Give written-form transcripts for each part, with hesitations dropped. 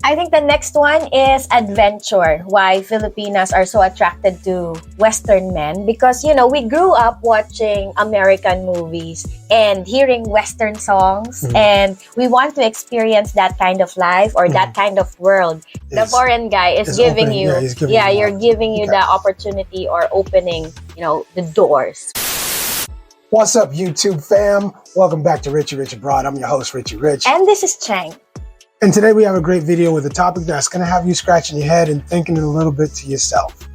I think the next one is adventure. Why Filipinas are so attracted to Western men. Because, you know, we grew up watching American movies and hearing Western songs. And we want to experience that kind of life or that kind of world. The foreign guy is giving you, you're giving you the opportunity or opening, you know, the doors. What's up, YouTube fam? Welcome back to Richie Rich Abroad. I'm your host, Richie Rich. And this is Cheng. And today we have a great video with a topic that's going to have you scratching your head and thinking a little bit to yourself.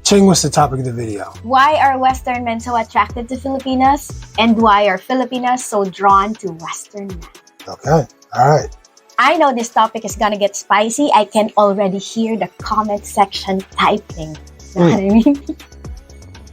Cheng, what's the topic of the video? Why are Western men so attracted to Filipinas? And why are Filipinas so drawn to Western men? Okay, all right. I know this topic is going to get spicy. I can already hear the comment section typing. You know what I mean?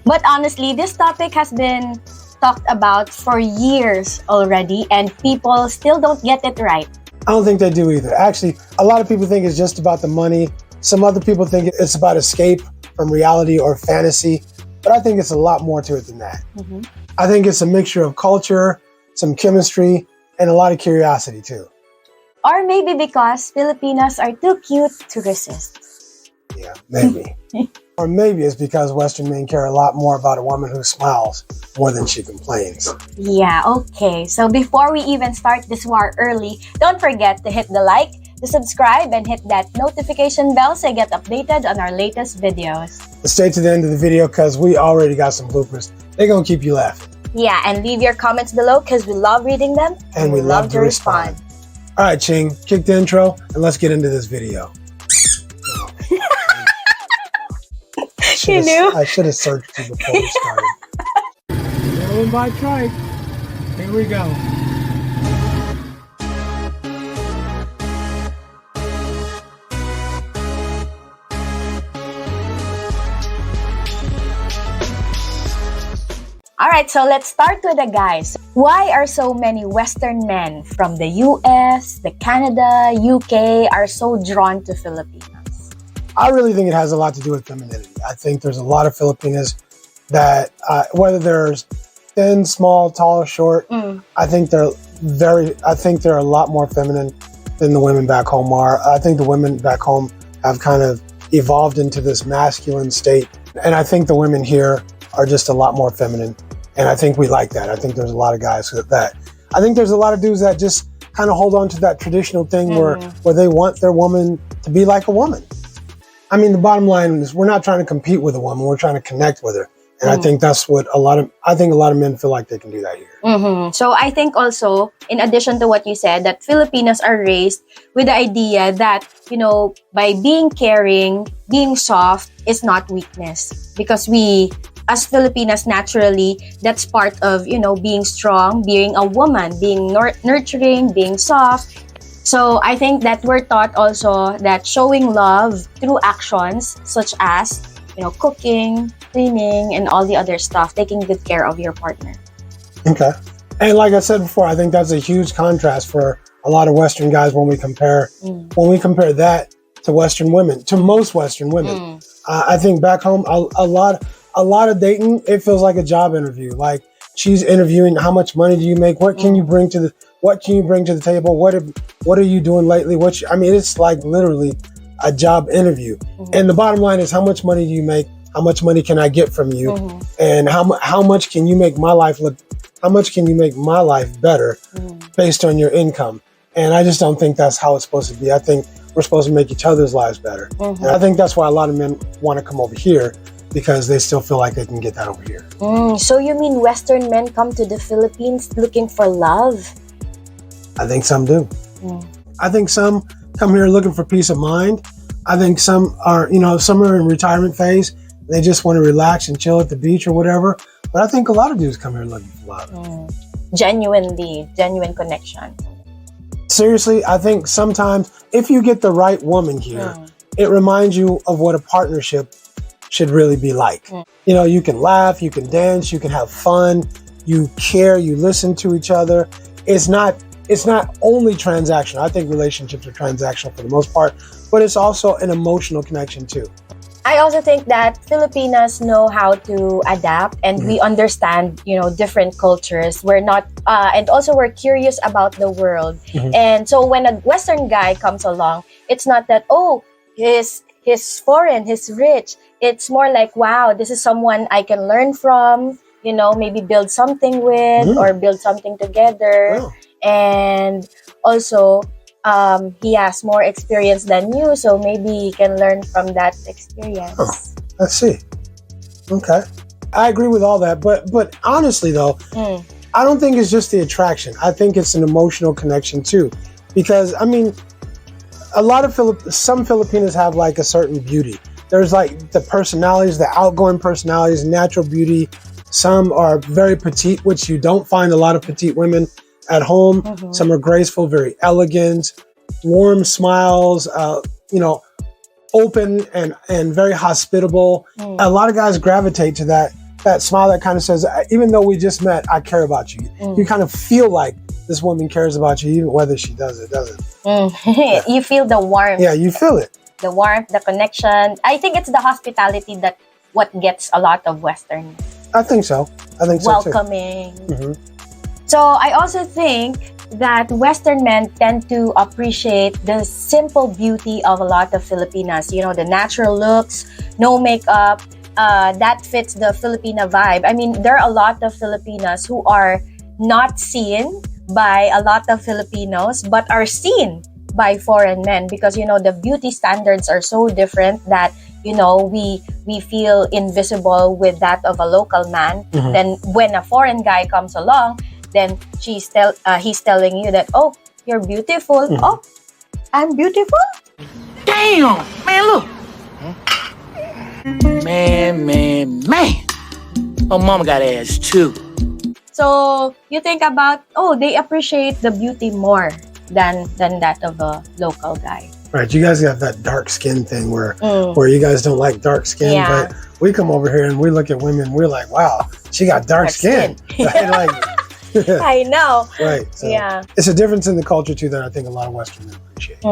But honestly, this topic has been talked about for years already, and people still don't get it right. I don't think they do either. Actually, a lot of people think it's just about the money. Some other people think it's about escape from reality or fantasy, but I think it's a lot more to it than that. I think it's a mixture of culture, some chemistry, and a lot of curiosity too. Or maybe because Filipinas are too cute to resist. Yeah, maybe. Or maybe it's because Western men care a lot more about a woman who smiles more than she complains. Yeah, okay. So before we even start this war early, don't forget to hit the like, to subscribe, and hit that notification bell so you get updated on our latest videos. Stay to the end of the video because we already got some bloopers. They're going to keep you laughing. Yeah, and leave your comments below because we love reading them and we love to respond. All right, Cheng, kick the intro and let's get into this video. You knew? I should have searched you before we started. Going by trike. Here we go. All right, so let's start with the guys. Why are so many Western men from the US, the Canada, UK are so drawn to Filipinas? I really think it has a lot to do with femininity. I think there's a lot of Filipinas that, whether they're thin, small, tall, or short, I think they're a lot more feminine than the women back home are. I think the women back home have kind of evolved into this masculine state. And I think the women here are just a lot more feminine. And I think we like that. I think there's a lot of guys that, I think there's a lot of dudes that just kind of hold on to that traditional thing where they want their woman to be like a woman. I mean, the bottom line is we're not trying to compete with a woman. We're trying to connect with her. And I think that's what a lot of men feel like they can do that here. So I think also, in addition to what you said, that Filipinos are raised with the idea that, you know, by being caring, being soft is not weakness. Because we, as Filipinas, naturally, that's part of, you know, being strong, being a woman, being nurturing, being soft. So I think that we're taught also that showing love through actions such as, you know, cooking, cleaning, and all the other stuff, taking good care of your partner. Okay. And like I said before, I think that's a huge contrast for a lot of Western guys when we compare that to Western women, to most Western women. I think back home, a lot of dating, it feels like a job interview. Like she's interviewing, how much money do you make? What can you bring to the table? What are you doing lately? I mean, it's like literally a job interview. And the bottom line is, how much money do you make? How much money can I get from you? And how much can you make my life better based on your income? And I just don't think that's how it's supposed to be. I think we're supposed to make each other's lives better. And I think that's why a lot of men want to come over here, because they still feel like they can get that over here. So you mean Western men come to the Philippines looking for love? I think some do. I think some come here looking for peace of mind. I think some are, some are in retirement phase. They just want to relax and chill at the beach or whatever. But I think a lot of dudes come here looking for love. Genuine connection. Seriously, I think sometimes if you get the right woman here, it reminds you of what a partnership should really be like. You know, you can laugh, you can dance, you can have fun, you care, you listen to each other. It's not only transactional. I think relationships are transactional for the most part, but it's also an emotional connection too. I also think that Filipinas know how to adapt, and we understand, different cultures. We're not, and also we're curious about the world. And so when a Western guy comes along, it's not that, oh, he's foreign, he's rich. It's more like, wow, this is someone I can learn from, maybe build something with or build something together. Wow. And also, he has more experience than you, so maybe he can learn from that experience. Oh, I see. Okay. I agree with all that, but honestly though, I don't think it's just the attraction. I think it's an emotional connection too. Because I mean, a lot of some Filipinos have like a certain beauty. There's like the personalities, the outgoing personalities, natural beauty. Some are very petite, which you don't find a lot of petite women at home. Some are graceful, very elegant, warm smiles, open and very hospitable. A lot of guys gravitate to that smile that kind of says, even though we just met, I care about you. You kind of feel like this woman cares about you, even whether she does or doesn't. Yeah. You feel the warmth. Yeah, you feel it. The warmth, the connection. I think it's the hospitality that what gets a lot of Western. I think so. Welcoming. Too. So I also think that Western men tend to appreciate the simple beauty of a lot of Filipinas. The natural looks, no makeup, that fits the Filipina vibe. I mean, there are a lot of Filipinas who are not seen by a lot of Filipinos, but are seen by foreign men because, the beauty standards are so different that, we feel invisible with that of a local man. Then when a foreign guy comes along, then he's telling you that, oh, you're beautiful. Oh, I'm beautiful? Damn, man, look. Man. Oh, mama got ass too. So you think about, they appreciate the beauty more than that of a local guy. Right, you guys have that dark skin thing where you guys don't like dark skin, but we come over here and we look at women, we're like, wow, she got dark skin. Right? I know. Right. So it's a difference in the culture too that I think a lot of Western men appreciate.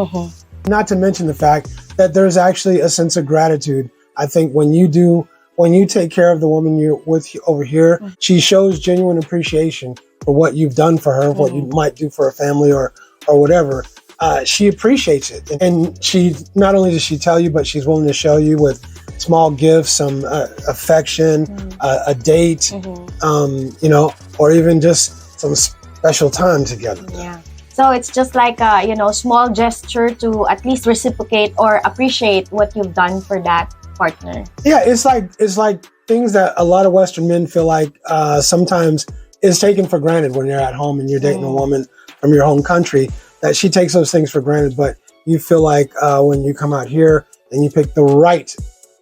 Not to mention the fact that there's actually a sense of gratitude. I think when you take care of the woman you're with over here, she shows genuine appreciation for what you've done for her, what you might do for a family or whatever. She appreciates it. And she, not only does she tell you, but she's willing to show you with small gifts, some affection, a date, or even just some special time together. Yeah. So it's just like a, small gesture to at least reciprocate or appreciate what you've done for that partner. Yeah, it's like things that a lot of Western men feel like sometimes is taken for granted when you're at home and you're dating a woman from your home country, that she takes those things for granted. But you feel like when you come out here and you pick the right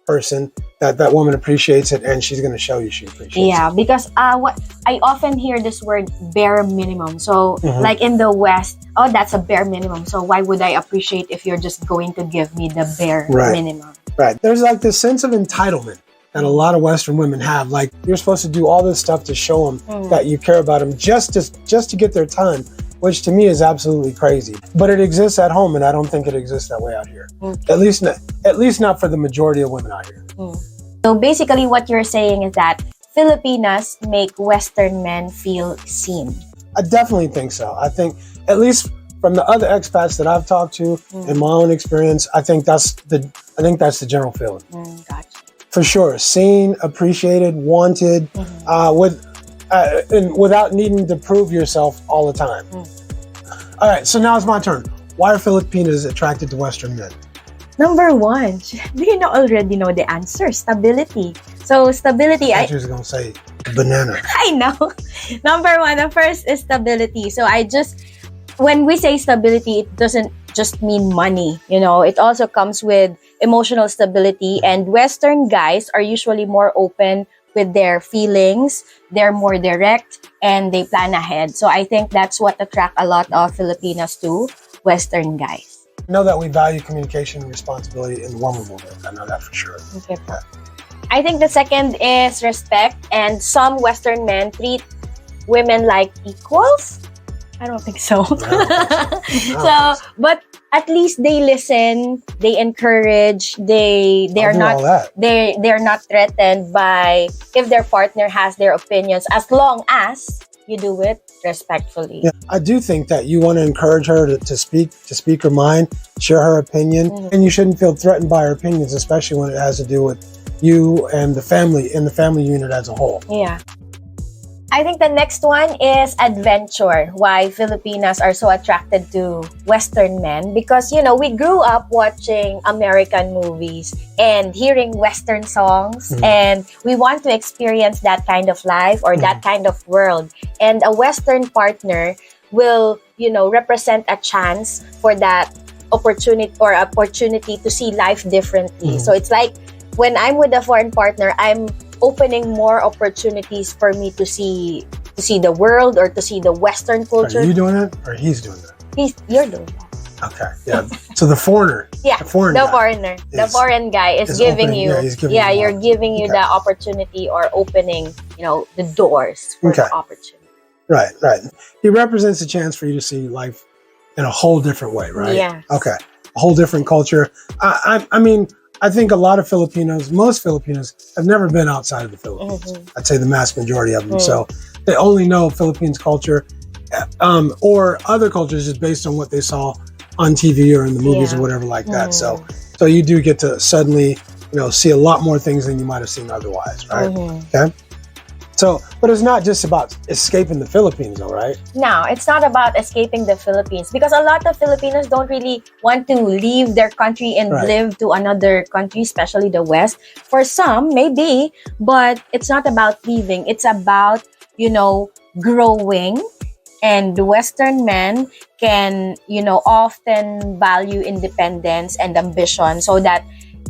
person, that woman appreciates it and she's going to show you she appreciates it. Yeah, because what I often hear this word bare minimum. So like in the West, that's a bare minimum. So why would I appreciate if you're just going to give me the bare minimum? Right. There's like this sense of entitlement that a lot of Western women have. Like you're supposed to do all this stuff to show them that you care about them just to get their time, which to me is absolutely crazy. But it exists at home, and I don't think it exists that way out here. At least not for the majority of women out here. So basically what you're saying is that Filipinas make Western men feel seen. I definitely think so. I think, at least from the other expats that I've talked to, in my own experience, I think that's the general feeling. Gotcha. For sure, seen, appreciated, wanted, and without needing to prove yourself all the time. All right, so now it's my turn. Why are Filipinas attracted to Western men? Number one, do you already know the answer? Stability. So stability. I was going to say banana. I know. Number one, the first is stability. So when we say stability, it doesn't just mean money. It also comes with emotional stability. And Western guys are usually more open with their feelings. They're more direct and they plan ahead. So I think that's what attracts a lot of Filipinas to Western guys. I know that we value communication and responsibility in the woman movement. I know that for sure. Okay. Yeah. I think the second is respect, and some Western men treat women like equals. I don't think so. But at least they listen, they encourage, they're I'll do all not that. they're not threatened by if their partner has their opinions, as long as you do it respectfully. Yeah, I do think that you want to encourage her to speak her mind, share her opinion, and you shouldn't feel threatened by her opinions, especially when it has to do with you and the family unit as a whole. Yeah. I think the next one is adventure. Why Filipinas are so attracted to Western men. Because, you know, we grew up watching American movies and hearing Western songs. And we want to experience that kind of life or that kind of world. And a Western partner will, you know, represent a chance for that opportunity to see life differently. So it's like when I'm with a foreign partner, I'm opening more opportunities for me to see the world or to see the Western culture. Are you doing it or he's doing it? You're doing that. Okay, yeah. So the foreigner, the foreign guy is giving you, you're giving you the opportunity or opening, you know, the doors for the opportunity. Right. He represents a chance for you to see life in a whole different way, right? Yeah. Okay, a whole different culture. I mean, I think a lot of Filipinos, most Filipinos, have never been outside of the Philippines. I'd say the mass majority of them. So they only know Philippines culture or other cultures just based on what they saw on TV or in the movies or whatever like that. So you do get to suddenly, you know, see a lot more things than you might have seen otherwise, right? Okay. So, but it's not just about escaping the Philippines, though, right? No, it's not about escaping the Philippines because a lot of Filipinos don't really want to leave their country and live to another country, especially the West. For some, maybe, but it's not about leaving. It's about, you know, growing. And Western men can, you know, often value independence and ambition so that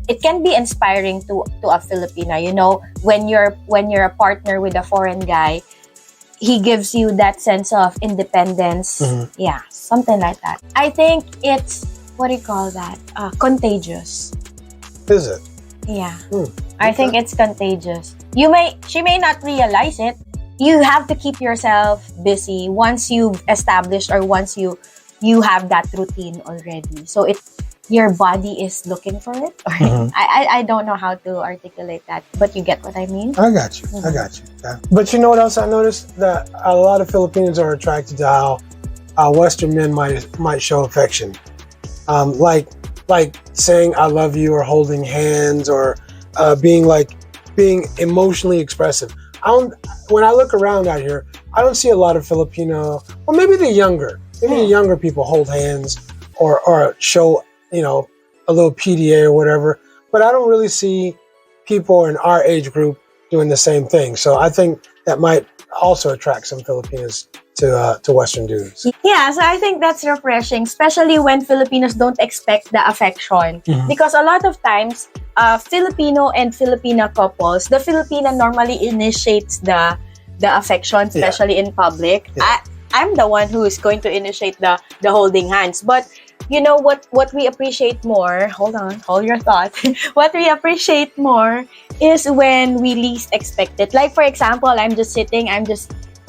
it can be inspiring to a Filipina. You know, when you're a partner with a foreign guy, he gives you that sense of independence. Yeah, something like that. I think it's, what do you call that? Contagious. Is it? Yeah. I think it's contagious. She may not realize it. You have to keep yourself busy once you've established or once you have that routine already. So your body is looking for it. I don't know how to articulate that, but you get what I mean? I got you. Yeah. But you know what else I noticed? That a lot of Filipinos are attracted to how Western men might show affection. Like saying I love you or holding hands or being emotionally expressive. When I look around out here, I don't see a lot of Filipino, or maybe the younger people hold hands or show, you know, a little PDA or whatever. But I don't really see people in our age group doing the same thing. So I think that might also attract some Filipinos to Western dudes. Yeah, so I think that's refreshing, especially when Filipinos don't expect the affection. Because a lot of times, Filipino and Filipina couples, the Filipina normally initiates the affection, especially in public. I'm the one who is going to initiate the holding hands. But you know what we appreciate more, hold your thought. What we appreciate more is when we least expect it. Like for example, I'm just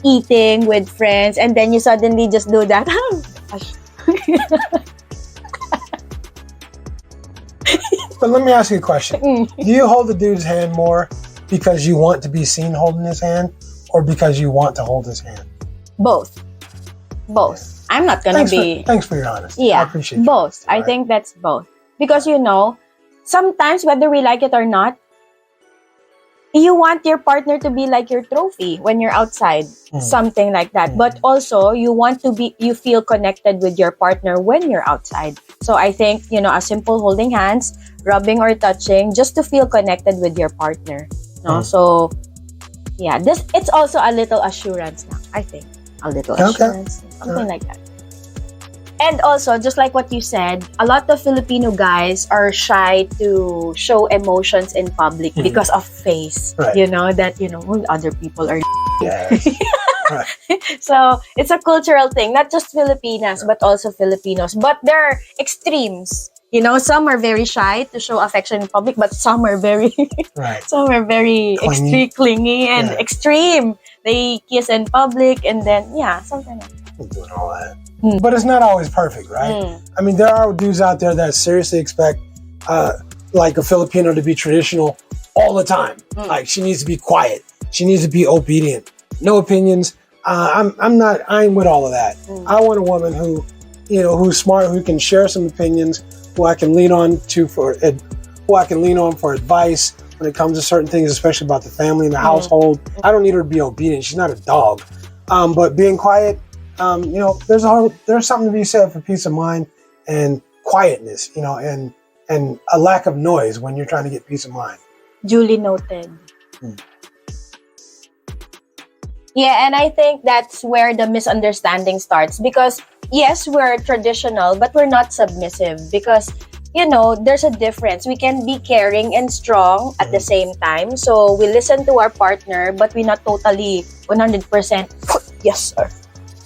eating with friends and then you suddenly just do that. But let me ask you a question. Do you hold the dude's hand more because you want to be seen holding his hand or because you want to hold his hand? Both. I'm not gonna Thanks for your honesty. Yeah, I appreciate both. I think that's both. Because, you know, sometimes whether we like it or not, you want your partner to be like your trophy when you're outside, something like that. But also, you feel connected with your partner when you're outside. So I think, you know, a simple holding hands, rubbing or touching, just to feel connected with your partner. No? So, yeah, it's also a little assurance now, I think. A little assurance, something like that. And also, just like what you said, a lot of Filipino guys are shy to show emotions in public because of face. Right. You know, that, you know, other people are... Yes. Right. So, it's a cultural thing, not just Filipinas, but also Filipinos. But there are extremes. You know, some are very shy to show affection in public, but some are very... some are very clingy and extreme. They kiss in public and then, something like that. I'm doing all that. But it's not always perfect, right? I mean, there are dudes out there that seriously expect like a Filipino to be traditional all the time. Like, she needs to be quiet. She needs to be obedient. No opinions. I ain't with all of that. I want a woman who, you know, who's smart, who can share some opinions, who I can lean on for advice when it comes to certain things, especially about the family and the household. I don't need her to be obedient. She's not a dog. But being quiet, you know, there's something to be said for peace of mind and quietness, you know, and a lack of noise when you're trying to get peace of mind. Duly noted. Yeah, and I think that's where the misunderstanding starts, because yes, we're traditional, but we're not submissive, because, you know, there's a difference. We can be caring and strong at the same time. So we listen to our partner, but we're not totally 100% yes, sir,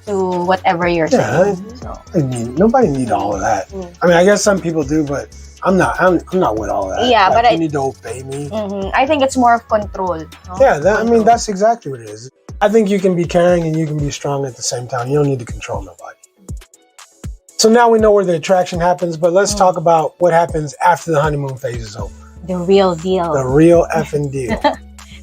to whatever you're saying. So. I mean, nobody needs all of that. I mean, I guess some people do, but I'm not with all of that. Yeah, like, but you need to obey me. I think it's more of control. No? Yeah, I mean, that's exactly what it is. I think you can be caring and you can be strong at the same time. You don't need to control nobody. So now we know where the attraction happens, but let's talk about what happens after the honeymoon phase is over. The real deal. The real effing deal.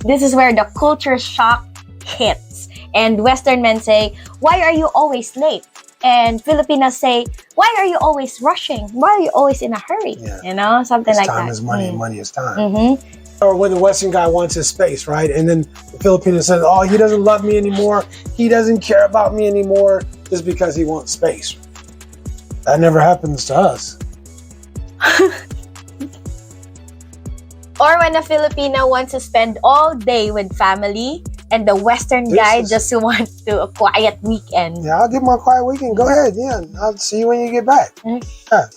This is where the culture shock hits. And Western men say, "Why are you always late?" And Filipinas say, "Why are you always rushing? Why are you always in a hurry?" Yeah. You know, something like that. Time is money and money is time. Or when the Western guy wants his space, right? And then the Filipino says, "Oh, he doesn't love me anymore. He doesn't care about me anymore just because he wants space." That never happens to us. Or when a Filipino wants to spend all day with family and the Western guy just wants to a quiet weekend. Yeah, I'll give my quiet weekend. Go ahead. Yeah, I'll see you when you get back. Yeah.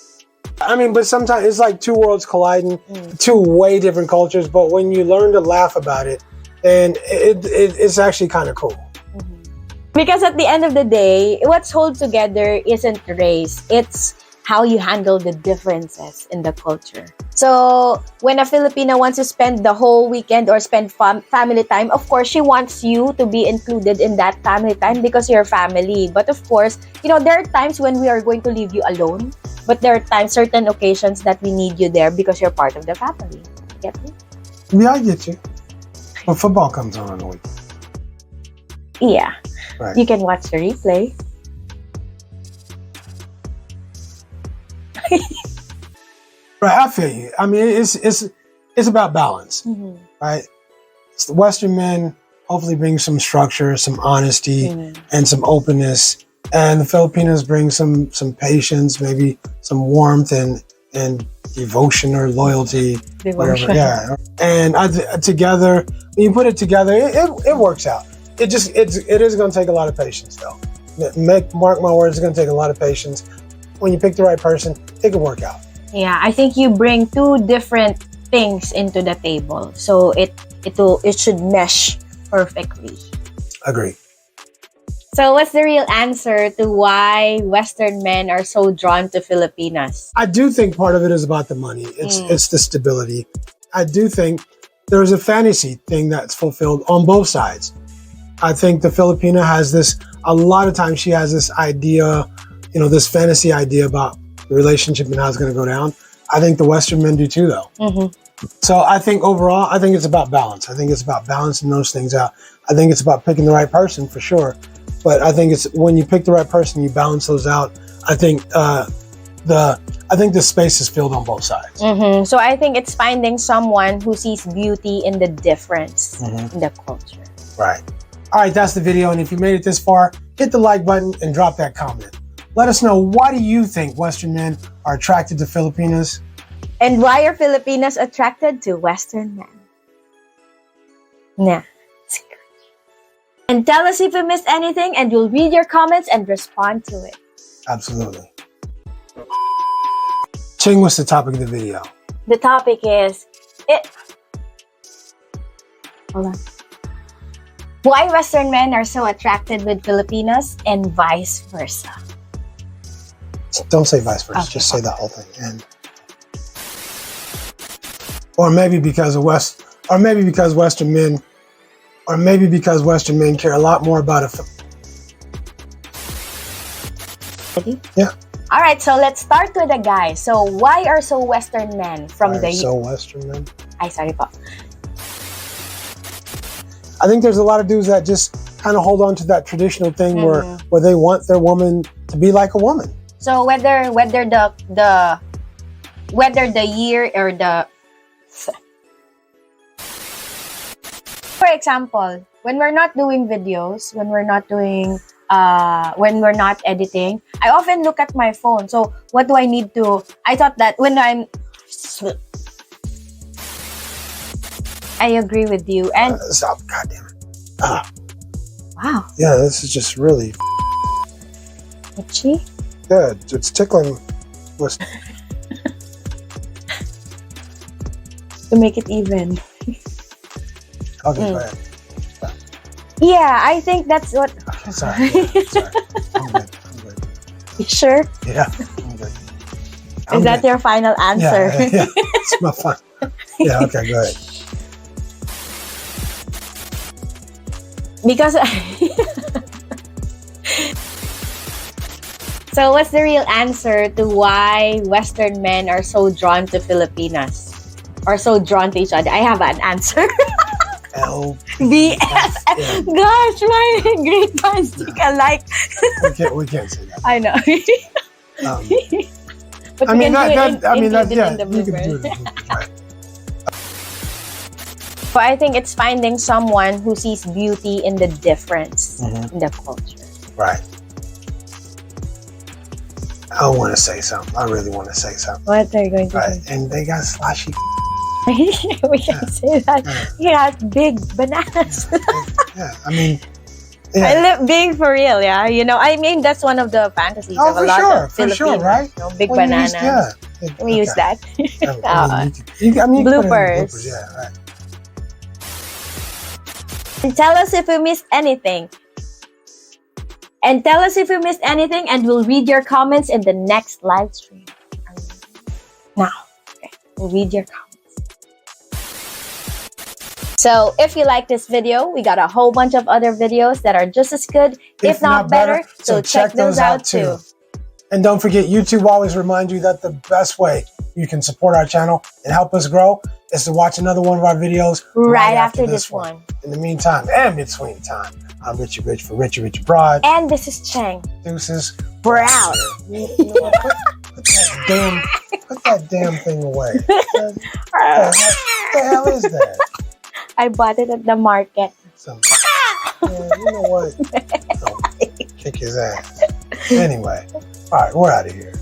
I mean, but sometimes it's like two worlds colliding, two way different cultures. But when you learn to laugh about it, then it's actually kind of cool. Because at the end of the day, what's hold together isn't race. It's how you handle the differences in the culture. So when a Filipino wants to spend the whole weekend or spend family time, of course, she wants you to be included in that family time because you're family. But of course, you know, there are times when we are going to leave you alone. But there are times, certain occasions that we need you there because you're part of the family. Get me? Yeah, I get you. But football comes on the weekend. Yeah. Right. You can watch the replay. Right, I feel you. I mean, it's about balance, right? It's the Western men hopefully bring some structure, some honesty, and some openness, and the Filipinos bring some patience, maybe some warmth and devotion or loyalty, whatever. Yeah, and together, when you put it together, it works out. It is going to take a lot of patience, though. Mark my words, it's going to take a lot of patience. When you pick the right person, it can work out. Yeah, I think you bring two different things into the table, so it should mesh perfectly. Agree. So what's the real answer to why Western men are so drawn to Filipinas? I do think part of it is about the money. It's the stability. I do think there's a fantasy thing that's fulfilled on both sides. I think the Filipina has this, a lot of times she has this idea, you know, this fantasy idea about the relationship and how it's going to go down. I think the Western men do too, though. So I think overall, I think it's about balance. I think it's about balancing those things out. I think it's about picking the right person for sure. But I think it's when you pick the right person, you balance those out. I think the space is filled on both sides. So I think it's finding someone who sees beauty in the difference in the culture. Right. All right, that's the video. And if you made it this far, hit the like button and drop that comment. Let us know, why do you think Western men are attracted to Filipinas? And why are Filipinas attracted to Western men? Nah. And tell us if you missed anything and we'll read your comments and respond to it. Absolutely. Cheng, what's the topic of the video? The topic is hold on. Why Western men are so attracted with Filipinas and vice versa. Don't say vice versa, just say the whole thing. And or maybe because Western men care a lot more about Ready? Yeah. All right, so let's start with the guys. So why are so Western men from the... So Western men? Ay, sorry po. I think there's a lot of dudes that just kind of hold on to that traditional thing where they want their woman to be like a woman. So whether the year or the... For example, when we're not doing videos, when we're not editing, I often look at my phone. So what do I need to... I thought that when I'm... I agree with you. And Stop, goddamn it. wow. Yeah, this is just really... Itchy? Yeah, it's tickling. To make it even. Okay, go ahead. Yeah, I think that's what... Sorry. Sorry. I'm good. You sure? Yeah, I'm good. Is that your final answer? Yeah, it's my fun. Yeah, okay, go ahead. Because... So what's the real answer to why Western men are so drawn to Filipinas? Or so drawn to each other? I have an answer. BF. Yeah. Gosh, my great minds think alike. We can't say that. I know. But I we mean, can that's do it in the you can bloopers. do it in the bloopers, right? But I think it's finding someone who sees beauty in the difference in the culture. Right. I want to say something. I really want to say something. What are you going to Right. And they got sloshy. We can say that. Yeah, big bananas. Yeah, I mean, I live big for real, yeah. You know, I mean, that's one of the fantasies of a lot of Filipinos. For sure, right? You know, big bananas. Can we use that? Bloopers. Yeah, right. And tell us if we missed anything. And we'll read your comments in the next live stream. Now, okay, we'll read your comments. So, if you like this video, we got a whole bunch of other videos that are just as good, if not better. So check those out too. And don't forget, YouTube always reminds you that the best way you can support our channel and help us grow is to watch another one of our videos right after this one. In the meantime, and between time, I'm Richie Rich for Richie Rich Broad. And this is Cheng. Deuces. We're out. Put that damn thing away. What the hell is that? I bought it at the market. You know what? Kick his ass. Anyway, all right, we're out of here.